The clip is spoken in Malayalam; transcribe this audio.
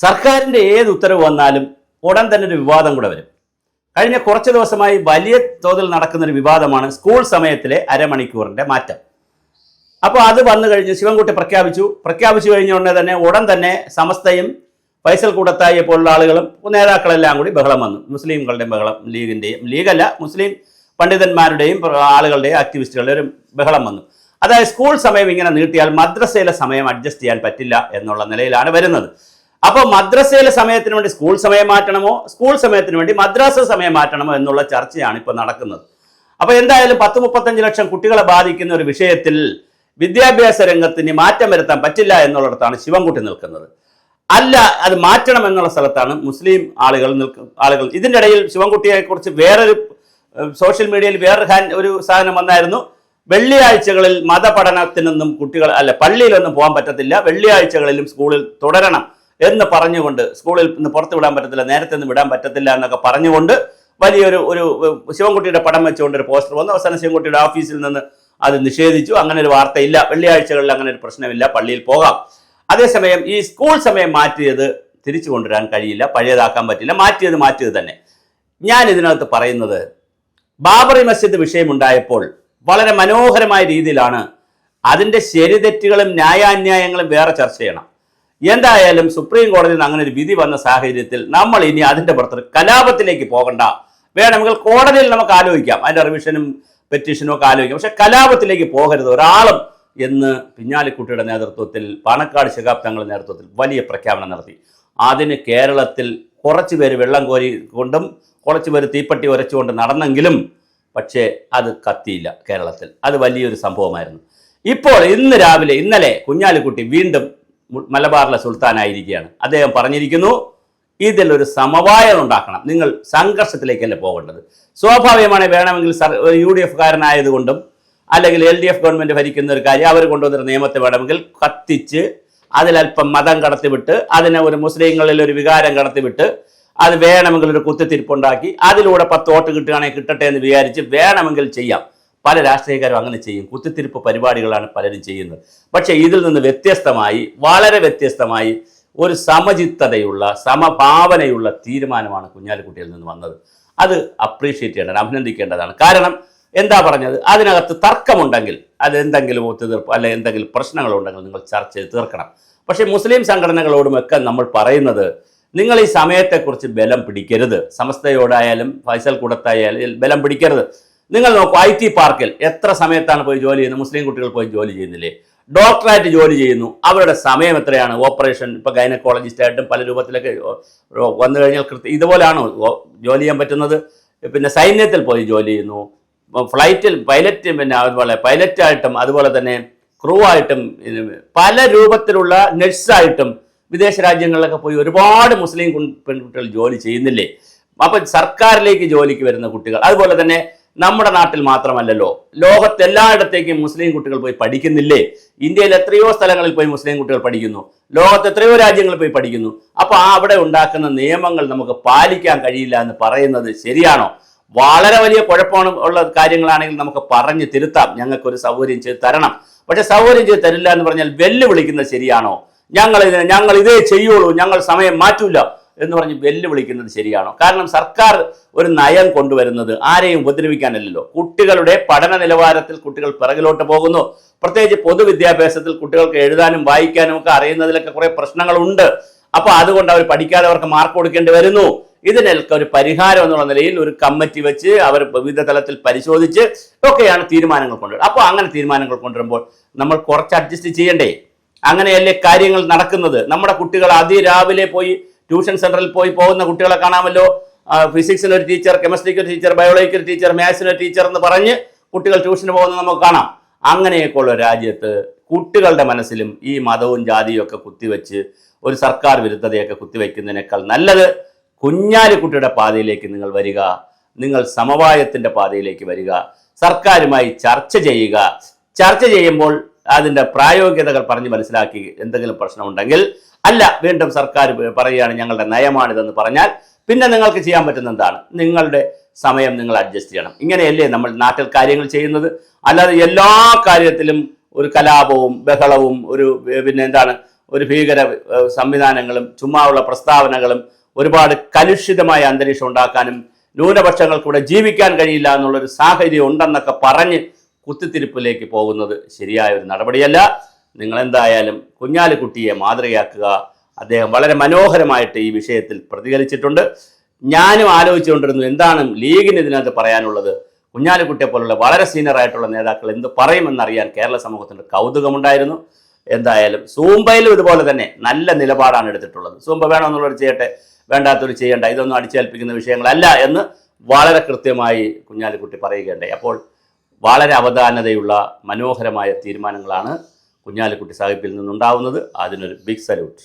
സർക്കാരിൻ്റെ ഏത് ഉത്തരവ് വന്നാലും ഉടൻ തന്നെ ഒരു വിവാദം കൂടെ വരും. കഴിഞ്ഞ കുറച്ച് ദിവസമായി വലിയ തോതിൽ നടക്കുന്നൊരു വിവാദമാണ് സ്കൂൾ സമയത്തിലെ അരമണിക്കൂറിൻ്റെ മാറ്റം. അപ്പോൾ അത് വന്നു കഴിഞ്ഞ് ശിവൻകുട്ടി പ്രഖ്യാപിച്ചു കഴിഞ്ഞ ഉടൻ തന്നെ സമസ്തയും ഫൈസൽ കൂടത്തായിയെ പോലുള്ള ആളുകളും നേതാക്കളെല്ലാം കൂടി ബഹളം വന്നു. മുസ്ലിംകളുടെ ബഹളം, ലീഗല്ല മുസ്ലിം പണ്ഡിതന്മാരുടെയും ആളുകളുടെയും ആക്ടിവിസ്റ്റുകളുടെ ഒരു ബഹളം വന്നു. അതായത് സ്കൂൾ സമയം ഇങ്ങനെ നീട്ടിയാൽ മദ്രസയിലെ സമയം അഡ്ജസ്റ്റ് ചെയ്യാൻ പറ്റില്ല എന്നുള്ള നിലയിലാണ് വരുന്നത്. അപ്പോൾ മദ്രസയിലെ സമയത്തിന് വേണ്ടി സ്കൂൾ സമയം മാറ്റണമോ, സ്കൂൾ സമയത്തിന് വേണ്ടി മദ്രസ സമയം മാറ്റണമോ എന്നുള്ള ചർച്ചയാണ് ഇപ്പോൾ നടക്കുന്നത്. അപ്പോൾ എന്തായാലും 10-35 ലക്ഷം കുട്ടികളെ ബാധിക്കുന്ന ഒരു വിഷയത്തിൽ വിദ്യാഭ്യാസ രംഗത്തിന് മാറ്റം വരുത്താൻ പറ്റില്ല എന്നുള്ളിടത്താണ് ശിവൻകുട്ടി നിൽക്കുന്നത്. അല്ല, അത് മാറ്റണം എന്നുള്ള സ്ഥലത്താണ് മുസ്ലിം ആളുകൾ. ഇതിൻ്റെ ഇടയിൽ ശിവൻകുട്ടിയെ കുറിച്ച് വേറൊരു സോഷ്യൽ മീഡിയയിൽ ഒരു സാധനം വന്നായിരുന്നു. വെള്ളിയാഴ്ചകളിൽ മതപഠനത്തിനൊന്നും പള്ളിയിലൊന്നും പോകാൻ പറ്റത്തില്ല, വെള്ളിയാഴ്ചകളിലും സ്കൂളിൽ തുടരണം എന്ന് പറഞ്ഞുകൊണ്ട്, സ്കൂളിൽ നിന്ന് പുറത്ത് വിടാൻ പറ്റത്തില്ല, നേരത്തെ ഒന്നും വിടാൻ പറ്റത്തില്ല എന്നൊക്കെ പറഞ്ഞുകൊണ്ട് വലിയൊരു ശിവൻകുട്ടിയുടെ പടം വെച്ചുകൊണ്ട് ഒരു പോസ്റ്റർ വന്നു. അവസാനം ശിവൻകുട്ടിയുടെ ഓഫീസിൽ നിന്ന് അത് നിഷേധിച്ചു. അങ്ങനെ ഒരു വാർത്തയില്ല, വെള്ളിയാഴ്ചകളിൽ അങ്ങനെ ഒരു പ്രശ്നമില്ല, പള്ളിയിൽ പോകാം. അതേസമയം ഈ സ്കൂൾ സമയം മാറ്റിയത് തിരിച്ചു കൊണ്ടുവരാൻ കഴിയില്ല, പഴയതാക്കാൻ പറ്റില്ല, മാറ്റിയത് തന്നെ. ഞാൻ ഇതിനകത്ത് പറയുന്നത്, ബാബറി മസ്ജിദ് വിഷയമുണ്ടായപ്പോൾ വളരെ മനോഹരമായ രീതിയിലാണ് അതിൻ്റെ ശരിതെറ്റുകളും ന്യായാന്യായങ്ങളും വേറെ ചർച്ച ചെയ്യണം. എന്തായാലും സുപ്രീം കോടതിയിൽ നിന്ന് അങ്ങനെ ഒരു വിധി വന്ന സാഹചര്യത്തിൽ നമ്മൾ ഇനി അതിൻ്റെ പുറത്ത് കലാപത്തിലേക്ക് പോകണ്ട. വേണമെങ്കിൽ കോടതിയിൽ നമുക്ക് ആലോചിക്കാം, അതിൻ്റെ റിവിഷനും പെറ്റീഷനും ഒക്കെ ആലോചിക്കാം. പക്ഷെ കലാപത്തിലേക്ക് പോകരുത് ഒരാളും എന്ന് പിഞ്ഞാലിക്കുട്ടിയുടെ നേതൃത്വത്തിൽ, പാണക്കാട് ശിഹാബ് തങ്ങളുടെ നേതൃത്വത്തിൽ വലിയ പ്രഖ്യാപനം നടത്തി. അതിന് കേരളത്തിൽ കുറച്ച് പേര് വെള്ളം കോരി കൊണ്ടും കുറച്ച് പേര് തീപ്പട്ടി ഉരച്ചുകൊണ്ട് നടന്നെങ്കിലും പക്ഷേ അത് കത്തിയില്ല കേരളത്തിൽ. അത് വലിയൊരു സംഭവമായിരുന്നു. ഇപ്പോൾ ഇന്നലെ കുഞ്ഞാലിക്കുട്ടി വീണ്ടും മലബാറിലെ സുൽത്താനായിരിക്കുകയാണ്. അദ്ദേഹം പറഞ്ഞിരിക്കുന്നു, ഇതിലൊരു സമവായം ഉണ്ടാക്കണം, നിങ്ങൾ സംഘർഷത്തിലേക്കല്ല പോകേണ്ടത്. സ്വാഭാവികമാണ്, വേണമെങ്കിൽ UDF കാരനായതുകൊണ്ടും അല്ലെങ്കിൽ LDF ഗവൺമെൻറ് ഭരിക്കുന്ന ഒരു കാര്യം, അവർ കൊണ്ടുവന്നൊരു നിയമത്തെ വേണമെങ്കിൽ കത്തിച്ച് അതിലല്പം മതം കടത്തിവിട്ട്, അതിനെ ഒരു മുസ്ലിങ്ങളിൽ ഒരു വികാരം കടത്തിവിട്ട്, അത് വേണമെങ്കിൽ ഒരു കുത്തിത്തിരിപ്പുണ്ടാക്കി അതിലൂടെ 10 വോട്ട് കിട്ടുകയാണെങ്കിൽ കിട്ടട്ടെ എന്ന് വിചാരിച്ച് വേണമെങ്കിൽ ചെയ്യാം. പല രാഷ്ട്രീയക്കാരും അങ്ങനെ ചെയ്യും, കുത്തിത്തിരിപ്പ് പരിപാടികളാണ് പലരും ചെയ്യുന്നത്. പക്ഷേ ഇതിൽ നിന്ന് വ്യത്യസ്തമായി, വളരെ വ്യത്യസ്തമായി ഒരു സമചിത്തതയുള്ള സമഭാവനയുള്ള തീരുമാനമാണ് കുഞ്ഞാലിക്കുട്ടിയിൽ നിന്ന് വന്നത്. അത് അപ്രീഷിയേറ്റ് ചെയ്യേണ്ടതാണ്, അഭിനന്ദിക്കേണ്ടതാണ്. കാരണം എന്താ പറഞ്ഞത്, അതിനകത്ത് തർക്കമുണ്ടെങ്കിൽ അത് എന്തെങ്കിലും ഒത്തുതീർപ്പ് അല്ലെ എന്തെങ്കിലും പ്രശ്നങ്ങളുണ്ടെങ്കിൽ നിങ്ങൾ ചർച്ച ചെയ്ത് തീർക്കണം. പക്ഷേ മുസ്ലിം സംഘടനകളോടുമൊക്കെ നമ്മൾ പറയുന്നത്, നിങ്ങൾ ഈ സമയത്തെക്കുറിച്ച് ബലം പിടിക്കരുത്. സമസ്തയോടായാലും ഫൈസൽ കൂടത്തായാലും ബലം പിടിക്കരുത്. നിങ്ങൾ നോക്കൂ, IT പാർക്കിൽ എത്ര സമയത്താണ് പോയി ജോലി ചെയ്യുന്നത്? മുസ്ലിം കുട്ടികൾ പോയി ജോലി ചെയ്യുന്നില്ലേ? ഡോക്ടറായിട്ട് ജോലി ചെയ്യുന്നു, അവരുടെ സമയം എത്രയാണ്? ഓപ്പറേഷൻ, ഇപ്പോൾ ഗൈനക്കോളജിസ്റ്റായിട്ടും പല രൂപത്തിലൊക്കെ വന്നു കഴിഞ്ഞാൽ ഇതുപോലെയാണോ ജോലി ചെയ്യാൻ പറ്റുന്നത്? പിന്നെ സൈന്യത്തിൽ പോയി ജോലി ചെയ്യുന്നു, ഫ്ലൈറ്റിൽ അതുപോലെ പൈലറ്റായിട്ടും അതുപോലെ തന്നെ ക്രൂ ആയിട്ടും പല രൂപത്തിലുള്ള നഴ്സായിട്ടും വിദേശ രാജ്യങ്ങളിലൊക്കെ പോയി ഒരുപാട് മുസ്ലിം പെൺകുട്ടികൾ ജോലി ചെയ്യുന്നില്ലേ? അപ്പം സർക്കാരിലേക്ക് ജോലിക്ക് വരുന്ന കുട്ടികൾ, അതുപോലെ തന്നെ നമ്മുടെ നാട്ടിൽ മാത്രമല്ലല്ലോ, ലോകത്തെല്ലായിടത്തേക്കും മുസ്ലിം കുട്ടികൾ പോയി പഠിക്കുന്നില്ലേ? ഇന്ത്യയിൽ എത്രയോ സ്ഥലങ്ങളിൽ പോയി മുസ്ലിം കുട്ടികൾ പഠിക്കുന്നു, ലോകത്ത് എത്രയോ രാജ്യങ്ങളിൽ പോയി പഠിക്കുന്നു. അപ്പോൾ അവിടെ ഉണ്ടാക്കുന്ന നിയമങ്ങൾ നമുക്ക് പാലിക്കാൻ കഴിയില്ല എന്ന് പറയുന്നത് ശരിയാണോ? വളരെ വലിയ കുഴപ്പമാണ് ഉള്ള കാര്യങ്ങളാണെങ്കിൽ നമുക്ക് പറഞ്ഞ് തിരുത്താം, ഞങ്ങൾക്കൊരു സൗകര്യം ചെയ്ത് തരണം. പക്ഷെ സൗകര്യം ചെയ്ത് തരില്ല എന്ന് പറഞ്ഞാൽ വെല്ലുവിളിക്കുന്നത് ശരിയാണോ? ഞങ്ങൾ ഇതേ ചെയ്യുള്ളൂ, ഞങ്ങൾ സമയം മാറ്റൂല എന്ന് പറഞ്ഞ് വെല്ലുവിളിക്കുന്നത് ശരിയാണോ? കാരണം സർക്കാർ ഒരു നയം കൊണ്ടുവരുന്നത് ആരെയും ഉപദ്രവിക്കാനല്ലല്ലോ. കുട്ടികളുടെ പഠന നിലവാരത്തിൽ കുട്ടികൾ പിറകിലോട്ട് പോകുന്നു. പ്രത്യേകിച്ച് പൊതുവിദ്യാഭ്യാസത്തിൽ കുട്ടികൾക്ക് എഴുതാനും വായിക്കാനും ഒക്കെ അറിയുന്നതിലൊക്കെ കുറേ പ്രശ്നങ്ങളുണ്ട്. അപ്പോൾ അതുകൊണ്ട് അവർ പഠിക്കാതെ അവർക്ക് മാർക്ക് കൊടുക്കേണ്ടി വരുന്നു. ഇതിനൊക്കെ ഒരു പരിഹാരം എന്നുള്ള നിലയിൽ ഒരു കമ്മിറ്റി വെച്ച് അവർ വിവിധ തലത്തിൽ പരിശോധിച്ച് ഒക്കെയാണ് തീരുമാനങ്ങൾ കൊണ്ടുവരുന്നത്. അപ്പോൾ അങ്ങനെ തീരുമാനങ്ങൾ കൊണ്ടുവരുമ്പോൾ നമ്മൾ കുറച്ച് അഡ്ജസ്റ്റ് ചെയ്യണ്ടേ? അങ്ങനെയല്ലേ കാര്യങ്ങൾ നടക്കുന്നത്? നമ്മുടെ കുട്ടികൾ അതിരാവിലെ പോയി ട്യൂഷൻ സെന്ററിൽ പോകുന്ന കുട്ടികളെ കാണാമല്ലോ. ഫിസിക്സിന് ഒരു ടീച്ചർ, കെമിസ്ട്രിക്ക് ഒരു ടീച്ചർ, ബയോളജിക്ക് ഒരു ടീച്ചർ, മാത്സിന് ഒരു ടീച്ചർ എന്ന് പറഞ്ഞ് കുട്ടികൾ ട്യൂഷന് പോകുന്നത് നമുക്ക് കാണാം. അങ്ങനെയൊക്കെയുള്ള രാജ്യത്ത് കുട്ടികളുടെ മനസ്സിലും ഈ മതവും ജാതിയും ഒക്കെ കുത്തിവെച്ച് ഒരു സർക്കാർ വിരുദ്ധതയൊക്കെ കുത്തിവെക്കുന്നതിനേക്കാൾ നല്ലത് കുഞ്ഞാലിക്കുട്ടിയുടെ പാതയിലേക്ക് നിങ്ങൾ വരിക, നിങ്ങൾ സമവായത്തിൻ്റെ പാതയിലേക്ക് വരിക, സർക്കാരുമായി ചർച്ച ചെയ്യുക. ചർച്ച ചെയ്യുമ്പോൾ അതിൻ്റെ പ്രായോഗികതകൾ പറഞ്ഞ് മനസ്സിലാക്കി എന്തെങ്കിലും പ്രശ്നമുണ്ടെങ്കിൽ, അല്ല വീണ്ടും സർക്കാർ പറയുകയാണ് ഞങ്ങളുടെ നയമാണിതെന്ന് പറഞ്ഞാൽ, പിന്നെ നിങ്ങൾക്ക് ചെയ്യാൻ പറ്റുന്ന എന്താണ്? നിങ്ങളുടെ സമയം നിങ്ങൾ അഡ്ജസ്റ്റ് ചെയ്യണം. ഇങ്ങനെയല്ലേ നമ്മൾ നാട്ടിൽ കാര്യങ്ങൾ ചെയ്യുന്നത്? അല്ലാതെ എല്ലാ കാര്യത്തിലും ഒരു കലാപവും ബഹളവും ഒരു ഭീകര സംവിധാനങ്ങളും ചുമ്മാവുള്ള പ്രസ്താവനകളും ഒരുപാട് കലുഷിതമായ അന്തരീക്ഷം ഉണ്ടാക്കാനും ന്യൂനപക്ഷങ്ങൾക്കിവിടെ ജീവിക്കാൻ കഴിയില്ല എന്നുള്ളൊരു സാഹചര്യം ഉണ്ടെന്നൊക്കെ പറഞ്ഞ് കുത്തിത്തിരിപ്പിലേക്ക് പോകുന്നത് ശരിയായ ഒരു നടപടിയല്ല. നിങ്ങളെന്തായാലും കുഞ്ഞാലിക്കുട്ടിയെ മാതൃകയാക്കുക. അദ്ദേഹം വളരെ മനോഹരമായിട്ട് ഈ വിഷയത്തിൽ പ്രതികരിച്ചിട്ടുണ്ട്. ഞാനും ആലോചിച്ചുകൊണ്ടിരുന്നു എന്താണ് ലീഗിന് ഇതിനകത്ത് പറയാനുള്ളത്. കുഞ്ഞാലിക്കുട്ടിയെ പോലുള്ള വളരെ സീനിയർ ആയിട്ടുള്ള നേതാക്കൾ എന്ത് പറയുമെന്നറിയാൻ കേരള സമൂഹത്തിൻ്റെ കൗതുകമുണ്ടായിരുന്നു. എന്തായാലും സൂംബയിലും ഇതുപോലെ തന്നെ നല്ല നിലപാടാണ് എടുത്തിട്ടുള്ളത്. സൂംബ വേണമെന്നുള്ളവർ ചെയ്യട്ടെ, വേണ്ടാത്തവർ ചെയ്യേണ്ട, ഇതൊന്നും അടിച്ചേൽപ്പിക്കുന്ന വിഷയങ്ങളല്ല എന്ന് വളരെ കൃത്യമായി കുഞ്ഞാലിക്കുട്ടി പറയുകയുണ്ടായി. അപ്പോൾ വളരെ അവധാനതയുള്ള മനോഹരമായ തീരുമാനങ്ങളാണ് കുഞ്ഞാലിക്കുട്ടി സാഹിബിൽ നിന്നുണ്ടാവുന്നത്. അതിനൊരു ബിഗ് സല്യൂട്ട്.